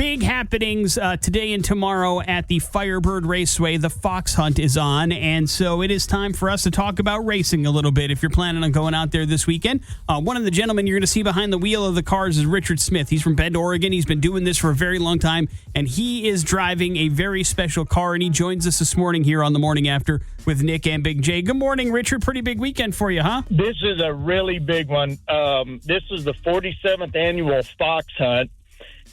big happenings today and tomorrow at the Firebird Raceway. The Fox Hunt is on, and so it is time for us to talk about racing a little bit. If you're planning on going out there this weekend, one of the gentlemen you're going to see behind the wheel of the cars is Richard Smith. He's from Bend, Oregon. He's been doing this for a very long time, and he is driving a very special car, and he joins us this morning here on The Morning After with Nick and Big J. Good morning, Richard. Pretty big weekend for you, huh? This is a really big one. This is the 47th annual Fox Hunt.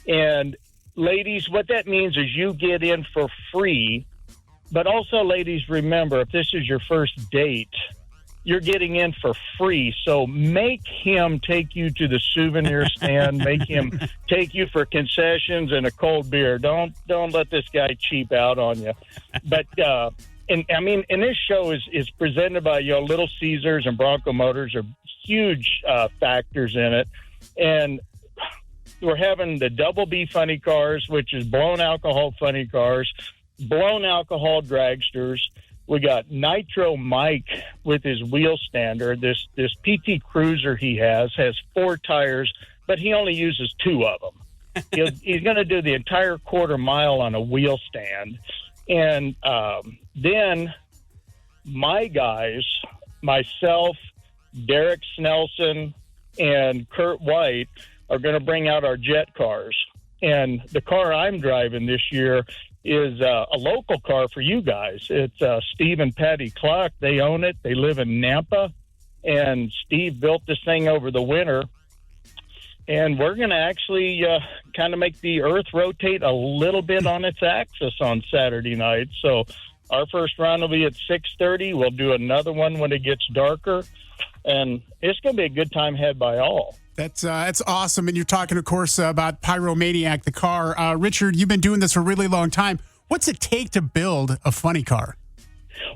And ladies, what that means is you get in for free. But also, ladies, remember, if this is your first date, you're getting in for free. So make him take you to the souvenir stand. Make him take you for concessions and a cold beer. Don't let this guy cheap out on you. But and this show is presented by Little Caesars and Bronco Motors are huge factors in it, and we're having the Double B funny cars, which is blown alcohol funny cars, blown alcohol dragsters. We got Nitro Mike with his wheel stander. This PT Cruiser he has 4 tires, but he only uses 2 of them. He's going to do the entire quarter mile on a wheel stand. And then my guys, myself, Derek Snelson, and Kurt White are going to bring out our jet cars. And the car I'm driving this year is a local car for you guys. It's Steve and Patty Clark. They own it. They live in Nampa. And Steve built this thing over the winter. And we're going to actually kind of make the Earth rotate a little bit on its axis on Saturday night. So our first run will be at 6:30. We'll do another one when it gets darker. And it's going to be a good time had by all. That's awesome. And you're talking, of course, about Pyromaniac, the car. Richard, you've been doing this for a really long time. What's it take to build a funny car?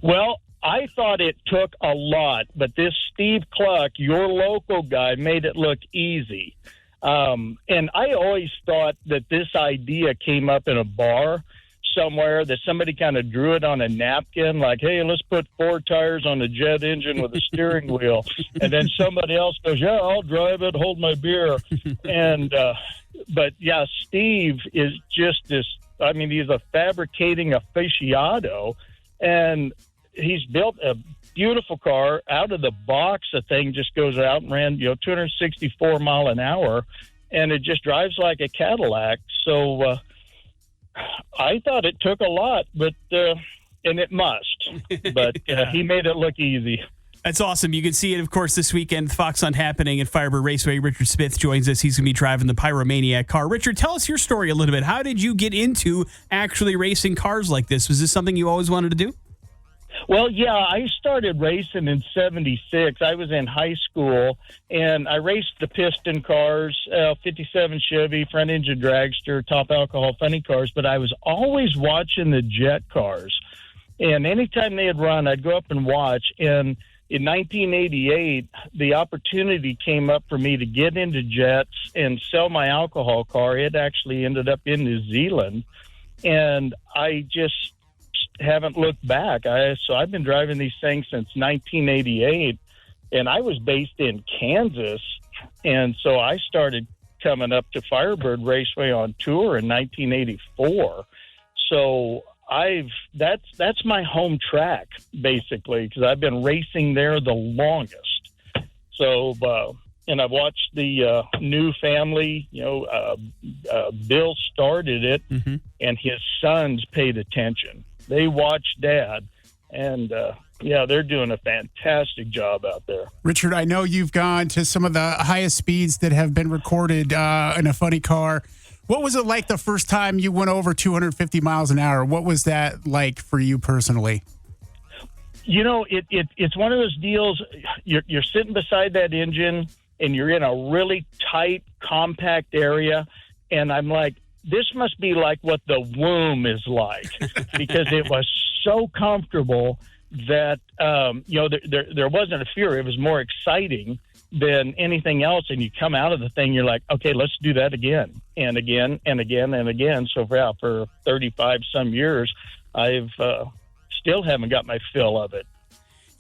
Well, I thought it took a lot, but this Steve Cluck, your local guy, made it look easy. And I always thought that this idea came up in a bar somewhere, that somebody kind of drew it on a napkin, like, hey, let's put 4 tires on a jet engine with a steering wheel. And then somebody else goes, yeah, I'll drive it, hold my beer. And, but yeah, Steve is just this, he's a fabricating aficionado, and he's built a beautiful car out of the box. The thing just goes out and ran, 264 mile an hour, and it just drives like a Cadillac. So, I thought it took a lot, but and it must. But he made it look easy. That's awesome. You can see it, of course, this weekend. Fox Hunt happening at Firebird Raceway. Richard Smith joins us. He's going to be driving the Pyromaniac car. Richard, tell us your story a little bit. How did you get into actually racing cars like this? Was this something you always wanted to do? Well, yeah, I started racing in 76. I was in high school, and I raced the piston cars, 57 Chevy, front engine dragster, top alcohol funny cars, but I was always watching the jet cars. And anytime they had run, I'd go up and watch. And in 1988, the opportunity came up for me to get into jets and sell my alcohol car. It actually ended up in New Zealand, and I just haven't looked back. So I've been driving these things since 1988, and I was based in Kansas, and so I started coming up to Firebird Raceway on tour in 1984. So that's my home track, basically, because I've been racing there the longest. So and I've watched the new family, Bill started it, and his sons paid attention. They watched Dad, and they're doing a fantastic job out there. Richard, I know you've gone to some of the highest speeds that have been recorded in a funny car. What was it like the first time you went over 250 miles an hour? What was that like for you personally? It's one of those deals. You're sitting beside that engine, and you're in a really tight, compact area, and I'm like, this must be like what the womb is like, because it was so comfortable that, there wasn't a fear. It was more exciting than anything else. And you come out of the thing, you're like, okay, let's do that again and again and again and again. So for 35 some years, I've still haven't got my fill of it.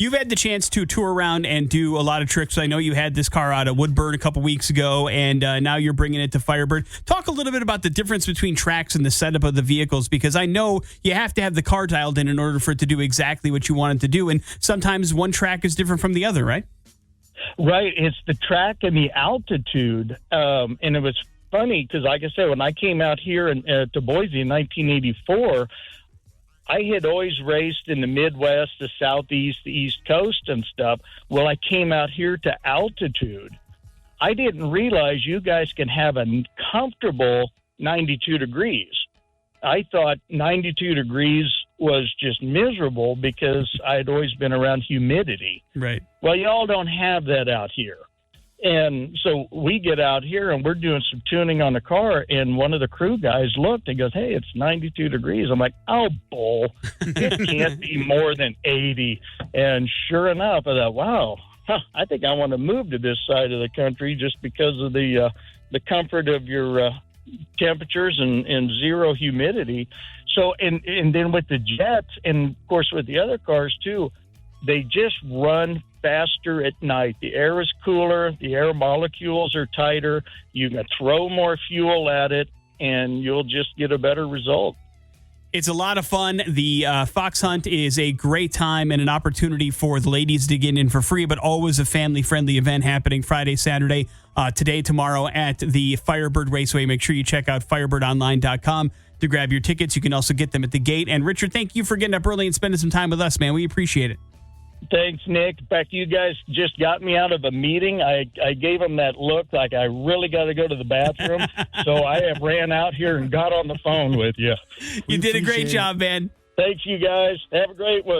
You've had the chance to tour around and do a lot of tricks. I know you had this car out of Woodburn a couple weeks ago, and now you're bringing it to Firebird. Talk a little bit about the difference between tracks and the setup of the vehicles, because I know you have to have the car dialed in order for it to do exactly what you want it to do, and sometimes one track is different from the other, right? Right. It's the track and the altitude. And it was funny because, like I said, when I came out here to Boise in 1984, I had always raced in the Midwest, the Southeast, the East Coast and stuff. Well, I came out here to altitude. I didn't realize you guys can have a comfortable 92 degrees. I thought 92 degrees was just miserable because I'd always been around humidity. Right. Well, y'all don't have that out here. And so we get out here and we're doing some tuning on the car, and one of the crew guys looked and goes, "Hey, it's 92 degrees." I'm like, "Oh, bull. It can't be more than 80. And sure enough, I thought, wow, I think I want to move to this side of the country just because of the comfort of your temperatures and zero humidity. So, and then with the jets, and of course with the other cars too, they just run faster at night. The air is cooler, the air molecules are tighter, you can throw more fuel at it, and you'll just get a better result. It's a lot of fun. The Fox Hunt is a great time and an opportunity for the ladies to get in for free, but always a family-friendly event happening Friday, Saturday, today, tomorrow at the Firebird Raceway. Make sure you check out firebirdonline.com to grab your tickets. You can also get them at the gate. And Richard, thank you for getting up early and spending some time with us, man. We appreciate it. Thanks, Nick. In fact, you guys just got me out of a meeting. I gave them that look like I really got to go to the bathroom. So I have ran out here and got on the phone with you. You did a great job, man. Thanks, you guys. Have a great one.